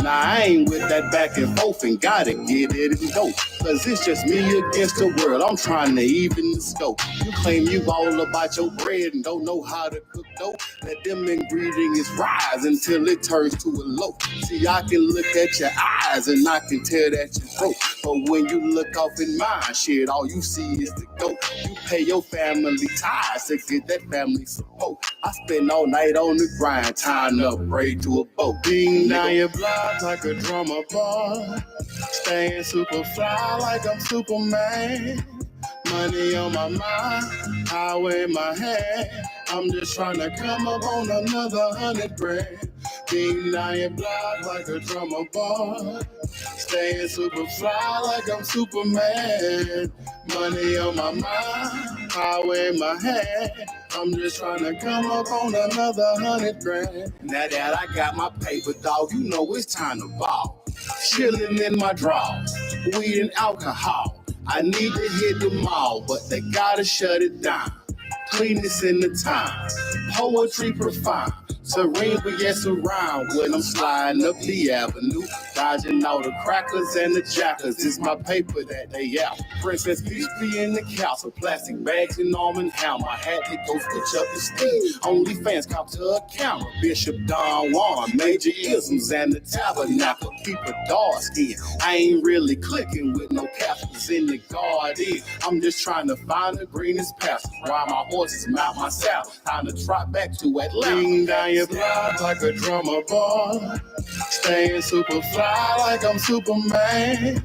Now I ain't with that back and forth and gotta get it and go. Cause it's just me against the world, I'm trying to even the scope. You claim you all about your bread and don't know how to cook dough. Let them ingredients rise until it turns to a loaf. See, I can look at your eyes and I can tell that you're broke. But when you look off in mine, shit, all you see is the goat. You pay your family ties to get that family support. I spend all night on the grind, tying up braid to a boat. Ding down your block like a drummer bar. Staying super fly like I'm Superman. Money on my mind, power in my hand. I'm just trying to come up on another 100 grand. Ding down your block like a drummer bar. Staying super fly like I'm Superman. Money on my mind, power in my hand. I'm just trying to come up on another 100 grand. Now that I got my paper, dog, you know it's time to ball. Chilling in my drawers, weed and alcohol. I need to hit the mall, but they gotta shut it down. Cleanness in the time, poetry profound. Serene, but yes, around when I'm sliding up the avenue. Dodging all the crackers and the jackers. It's my paper that they out. Princess Peach be in the castle. Plastic bags and almond helm. I had to go switch up the steam. Only fans cop to a camera. Bishop Don Juan, Major Isms, and the Tabernacle. Keep a dark skin. I ain't really clicking with no capsules in the garden. I'm just trying to find the greenest pasture. While my horses mount my saddle. Time to trot back to Atlanta. Ding down your block like a drummer bar. Staying super fly like I'm Superman.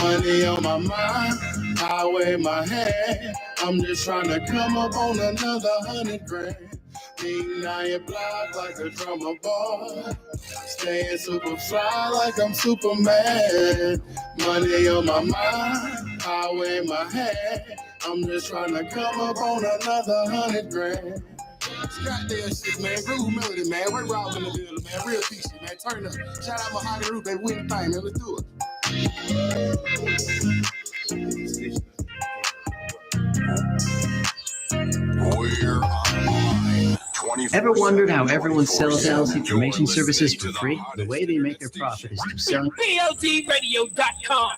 Money on my mind, power in my hand. I'm just trying to come up on another 100 grand. Ding down your block like a drummer bar. Staying super fly like I'm Superman. Money on my mind, power in my hand. I'm just trying to come up on another 100 grand. Goddamn shit, man. Groove Melody, man. We're Rob in the building, man. Real piece, man. Turn up. Shout out Mohagoni Root, baby. We in the thing, man. Let's do it. We're online. Ever wondered how everyone sells health information services for free? The way they make their profit is to sell PLDradio.com.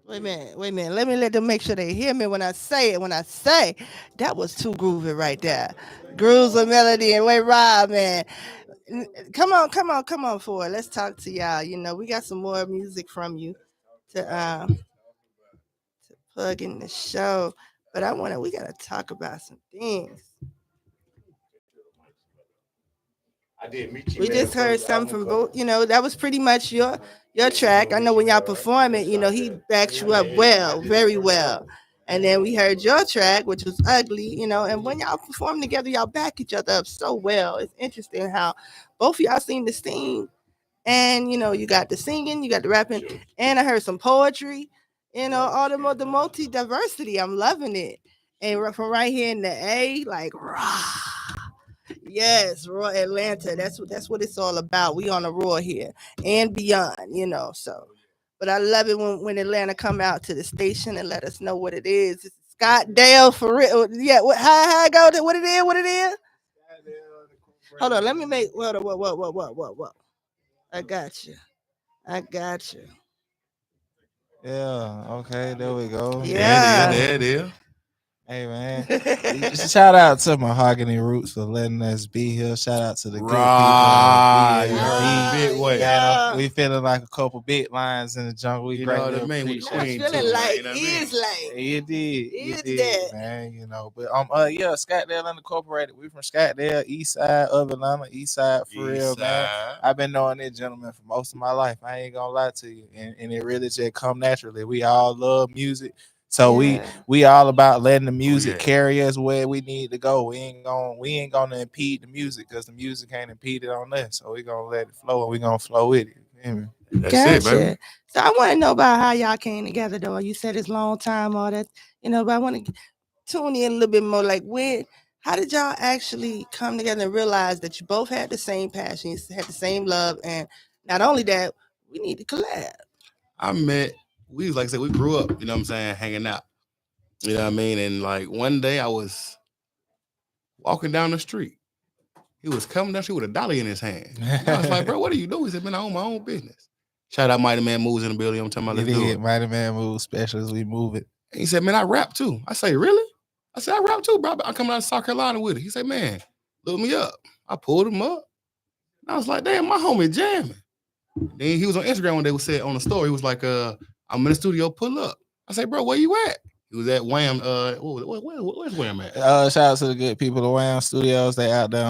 Wait a minute. Let me let them make sure they hear me when I say it. When I say that was too groovy right there. Grooves of Melody and Way Rob, man. Come on forward. Let's talk to y'all. You know, we got some more music from you to plug in the show. But we gotta talk about some things. I did meet you. We just heard something from both. That was pretty much your track. I know when y'all perform it, he backs you up well, very well. And then we heard your track, which was ugly. And when y'all perform together, y'all back each other up so well. It's interesting how both of y'all seem to sing, and you got the singing, you got the rapping, and I heard some poetry. All the multi diversity. I'm loving it. And from right here in the A, like rah. Yes, Roar Atlanta. That's what it's all about. We on a roar here and beyond. So, but I love it when Atlanta come out to the station and let us know what it is. It's Scott Dale for real. Yeah, how I go? What it is? What it is? Hold on, let me make. What? I got you. I got you. Yeah. Okay. There we go. Yeah. There it is. Hey man, shout out to Mahogany Roots for letting us be here. Shout out to the good people Right. at You heard BLD. the big way. Yeah. We feeling like a couple big lions in the jungle. We You know greatly what I mean? With the appreciate queen it. Feeling too, like man. You know what I mean? is like You did, is did, that. man. But yeah, Scottsdale Unincorporated. We from Scottsdale, east side of Atlanta, east side for real, man. I've been knowing this gentleman for most of my life. I ain't gonna lie to you, and it really just come naturally. We all love music. So we all about letting the music carry us where we need to go. We ain't gonna impede the music because the music can't impede it on us. So we gonna let it flow and we gonna flow with it. That's Gotcha. it, baby. So I want to know about how y'all came together, though. You said it's long time, all that, but I want to tune in a little bit more. Like, how did y'all actually come together and realize that you both had the same passion, you had the same love, and not only that, we need to collab? Like I said, we grew up, you know what I'm saying, hanging out. You know what I mean? And like one day I was walking down the street. He was coming down the street with a dolly in his hand. And I was like, bro, what are you doing? He said, man, I own my own business. Shout out Mighty Man Moves in the building. I'm talking about, let's do it. Mighty Man Moves special as we move it. And he said, man, I rap too. I say, really? I said, I rap too, bro. I'm coming out of South Carolina with it. He said, man, look me up. I pulled him up. And I was like, damn, my homie jamming. Then he was on Instagram one day, said on the story, he was like, I'm in the studio, pull up. I said, bro, where you at? He was at Wham. Where's Wham at? Shout out to the good people at Wham Studios. They out there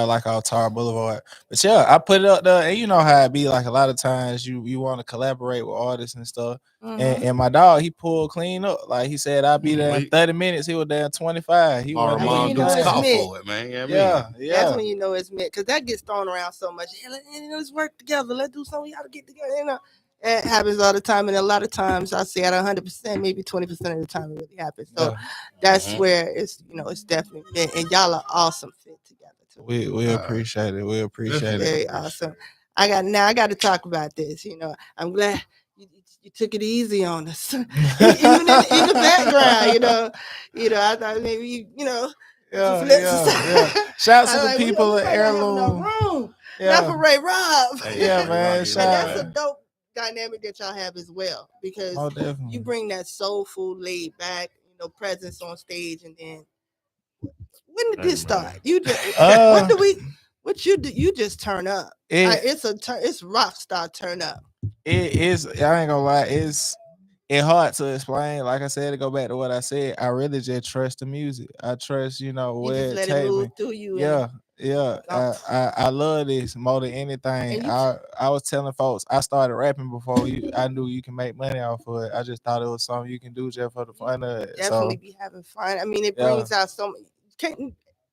like on Tar Boulevard. But yeah, I put it up there, and you know how it be. Like a lot of times, you want to collaborate with artists and stuff. And my dog, he pulled clean up. Like he said, I'll be there in 30 minutes. He was there in 25. He was mom do call for it, man. Yeah. That's when you know it's meant, because that gets thrown around so much. Yeah, let's work together. Let's do something. Y'all to get together. It happens all the time, and a lot of times I say at 100%, maybe 20% of the time it really happens. So that's where it's definitely meant, and y'all are awesome fit together too. We appreciate it. We appreciate it. Very awesome. I got to talk about this. I'm glad you took it easy on us, even in the background. I thought maybe Yeah. Shout out to the people at Heirloom. Not for Ray Rob. Yeah, man. And that's a dope dynamic that y'all have as well, because you bring that soulful, laid back, presence on stage. And then when did this start? You just what you do? You just turn up. It's rock star turn up. It is. I ain't gonna lie. It's hard to explain. Like I said, to go back to what I said, I really just trust the music. I trust, where just it let it move me. through you. Yeah. I love this more than anything. I was telling folks, I started rapping before I knew you can make money off of it. I just thought it was something you can do just for the fun of it. Definitely be having fun. I mean, it brings out so many.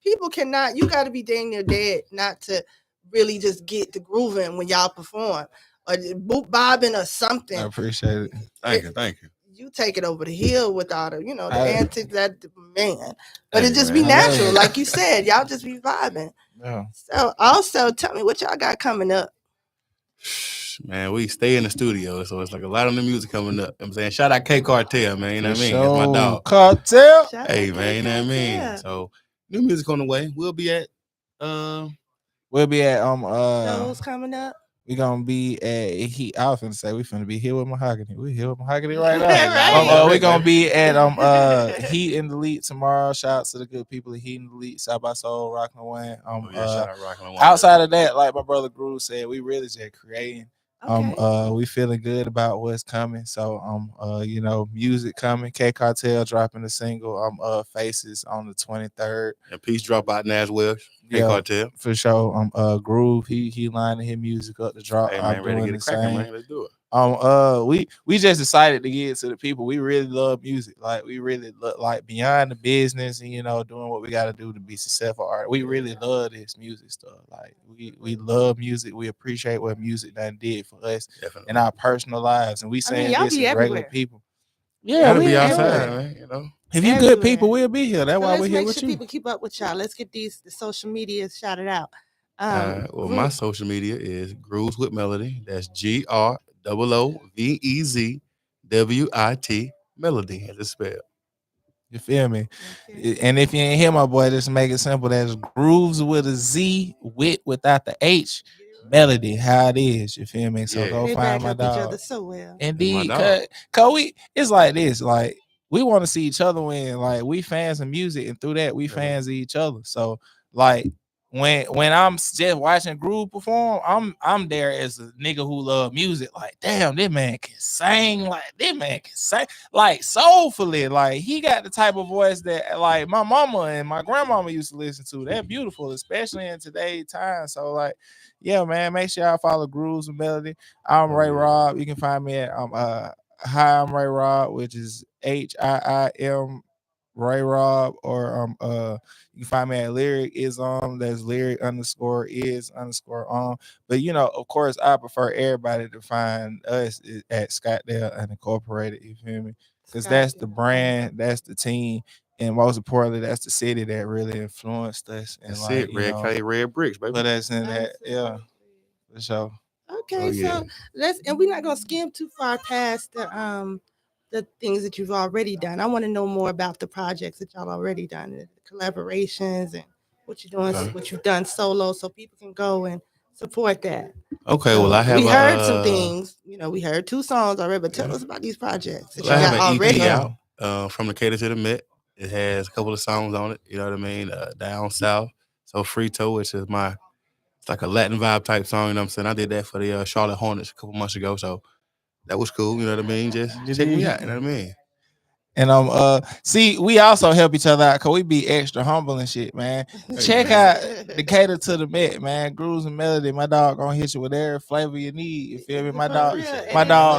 People cannot. You got to be dang near dead not to really just get to grooving when y'all perform, or boop bobbing or something. I appreciate it. Thank you. You take it over the hill with all the, the antics that man. But it just be natural, like you said. Y'all just be vibing. Yeah. So also tell me what y'all got coming up. Man, we stay in the studio, so it's like a lot of the music coming up. I'm saying, shout out K Cartel, man. You know what I mean? That's my dog. Cartel. Hey, man, you know what I mean? So new music on the way. We'll be at shows coming up. We gonna be at I was finna say we finna be here with Mahogany. We here with Mahogany right now. We gonna be at Heat and Delete tomorrow. Shout out to the good people at Heat and Delete, South by Soul, Rockin' Away. shout out Rockin' Away. Outside of that, like my brother Groove said, we really just creating. We feeling good about what's coming. So music coming. K Cartel dropping a single. Faces on the 23rd. And Peace drop out now as well. K Yeah, Cartel. for sure. Groove. He lining his music up to drop. Hey man, I'm ready to doing get it the cracking, same. man. Let's do it. We just decided to get it to the people. We really love music. Like we really look like beyond the business and doing what we got to do to be successful art. We really love this music stuff. Like we love music. We appreciate what music done did for us in our personal lives, and we saying y'all this be as regular everywhere. people. Yeah, Yeah, gotta we be everywhere. outside, man. If you good people, we'll be here. That's So why let's we're here make with sure you. people keep up with y'all. Let's get the social media shouted out. Well, my social media is Grooves with Melody. That's GROOVEZWIT Melody as it's spelled. You feel me? And if you ain't hear my boy, just make it simple. That's Grooves with a Z, wit without the H, Melody, how it is. You feel me? So go They find back my up each dog. other so well. Indeed, cause it's like this. Like we want to see each other win. Like we fans of music, and through that we fans of each other. So like when I'm just watching Groove perform, I'm there as a nigga who love music. Like damn, this man can sing. Like this man can sing like soulfully. Like he got the type of voice that like my mama and my grandmama used to listen to. They're beautiful, especially in today's time. So like. Yeah, man. Make sure y'all follow Grooves and Melody. I'm Ray Rob. You can find me at Hi, I'm Ray Rob, which is HIIM Ray Rob, or you can find me at Lyric is that's lyric underscore is underscore But of course, I prefer everybody to find us at Scottsdale Unincorporated. You feel me? Because that's the brand, that's the team, and most importantly, that's the city that really influenced us. And That's it. Red Clay, red bricks, baby. Put us in that, yeah, for sure. Okay, so we're not gonna skim too far past the things that you've already done. I want to know more about the projects that y'all already done, the collaborations and what you're doing, what you've done solo, so people can go and support that. Okay, So well I have we heard some things. We heard 2 songs already, but tell us about these projects that Well, I you have got an already. EP out from the Cater to the Met. It has a couple of songs on it. You know what I mean? Down South. So Frito, which is it's like a Latin vibe type song. You know what I'm saying? I did that for the Charlotte Hornets a couple months ago. So that was cool. You know what I mean? Just check me out. You know what I mean? And see, we also help each other out because we be extra humble and shit, man. Check out the Cater to the Met, man. Grooves and Melody. My dog gonna hit you with every flavor you need. You feel me? My dog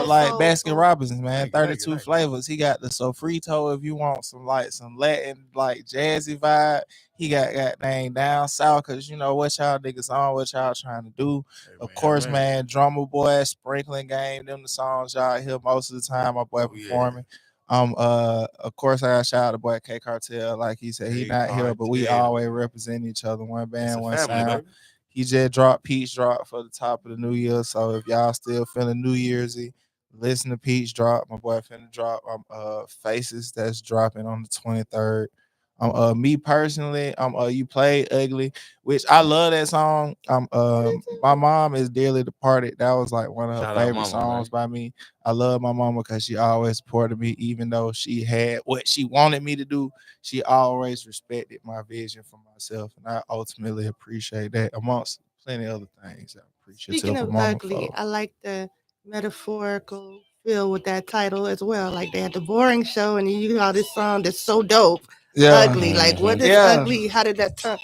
like Baskin Robbins, man. 32 flavors. He got the sofrito if you want some Latin like jazzy vibe. He got dang down south because what y'all niggas on, what y'all trying to do. Of course, man. Drummer Boy, Sprinkling Game, them the songs y'all hear most of the time. My boy performing. Of course, I got shout out to boy K Cartel. Like he said, he not here, but we always represent each other. One band, one sound. Baby. He just dropped Peach Drop for the top of the new year. So if y'all still feeling New Year'sy, listen to Peach Drop. My boy finna drop Faces that's dropping on the 23rd. Me personally, You Played Ugly, which I love that song. My mom is dearly departed. That was like one of her favorite songs by me. I love my mama because she always supported me, even though she had what she wanted me to do. She always respected my vision for myself, and I ultimately appreciate that amongst plenty of other things. I appreciate. Speaking of ugly, I like the metaphorical feel with that title as well. Like they had the boring show, and you got this song that's so dope. Yeah. Ugly. Like what is ugly? How did that turn?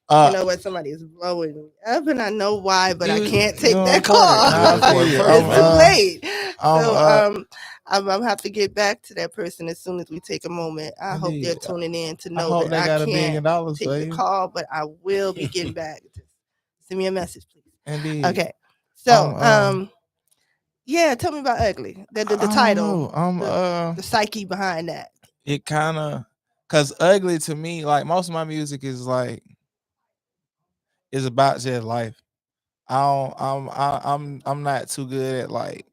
What somebody is blowing me up, and I know why, but I can't take that call. It's too late. So I'm gonna have to get back to that person as soon as we take a moment. I hope they're tuning in to know that I can't take the call, but I will be getting back. Send me a message, please. Indeed. Okay. So yeah, tell me about ugly. The title. The psyche behind that. It kind of because ugly to me, like most of my music is like is about just life. I'm not too good at like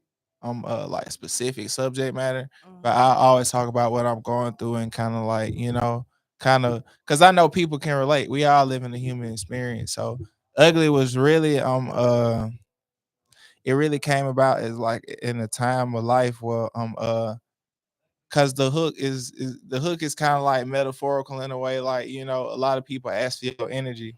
specific subject matter, but I always talk about what I'm going through and kind of like because I know people can relate. We all live in the human experience. So ugly was really it really came about as like in a time of life where because the hook is kind of like metaphorical in a way, like a lot of people ask for your energy.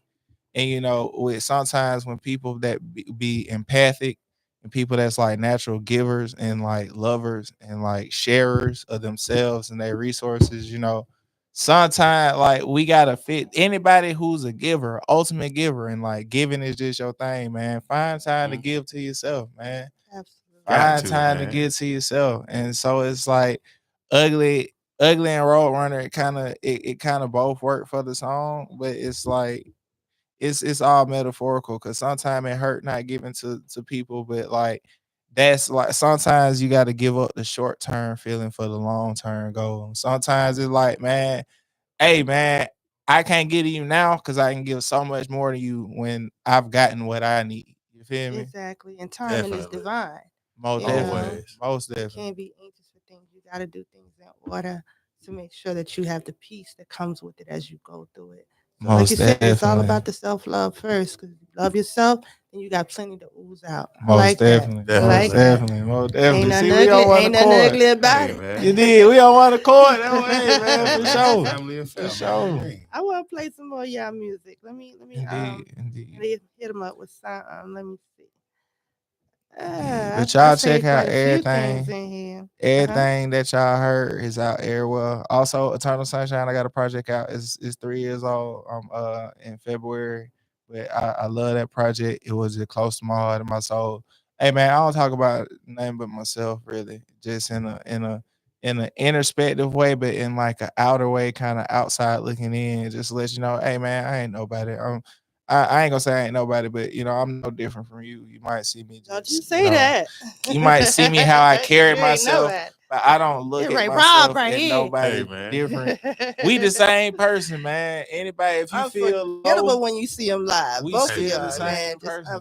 And with sometimes when people that be empathic and people that's like natural givers and like lovers and like sharers of themselves and their resources, you know. Sometimes like we gotta fit anybody who's a giver, ultimate giver, and like giving is just your thing, man. Find time to give to yourself, man. Absolutely. Find time to give to yourself. And so it's like ugly and Roadrunner, it kind of both work for the song, but it's like it's all metaphorical because sometimes it hurt not giving to people, but like that's like sometimes you got to give up the short term feeling for the long term goal. Sometimes it's like, man, hey man, I can't get to you now because I can give so much more to you when I've gotten what I need. You feel me? Exactly. And timing is divine. Most definitely. Most definitely. You can't be anxious for things. You got to do things in order to make sure that you have the peace that comes with it as you go through it. So like you said, it's all about the self-love first, because you love yourself and you got plenty to ooze out. I like Definitely. that. I like Definitely. that. Most definitely. Ain't See, nothing we don't ugly, want ain't to nothing court. ugly about it. You did. We don't want to court. Hey, man, for sure. Family and For sure. I want to play some more y'all music. Let me Indeed. hit them up with some. Let me see. But y'all check out everything. In here. Everything that y'all heard is out there. Well, also Eternal Sunshine, I got a project out. It's 3 years old. In February. But I love that project. It was just close to my heart and my soul. Hey man, I don't talk about nothing but myself, really. Just in an introspective way, but in like an outer way, kind of outside looking in, just to let you know, hey man, I ain't nobody. I ain't gonna say I ain't nobody, but you know, I'm no different from you. You might see me. Don't you say that. You might see me how I carry You ain't know myself, that. but I don't look at myself as nobody different. We the same person, man. Anybody, if you feel low, unforgettable when you see them live. we Both still of the y'all, same man, person.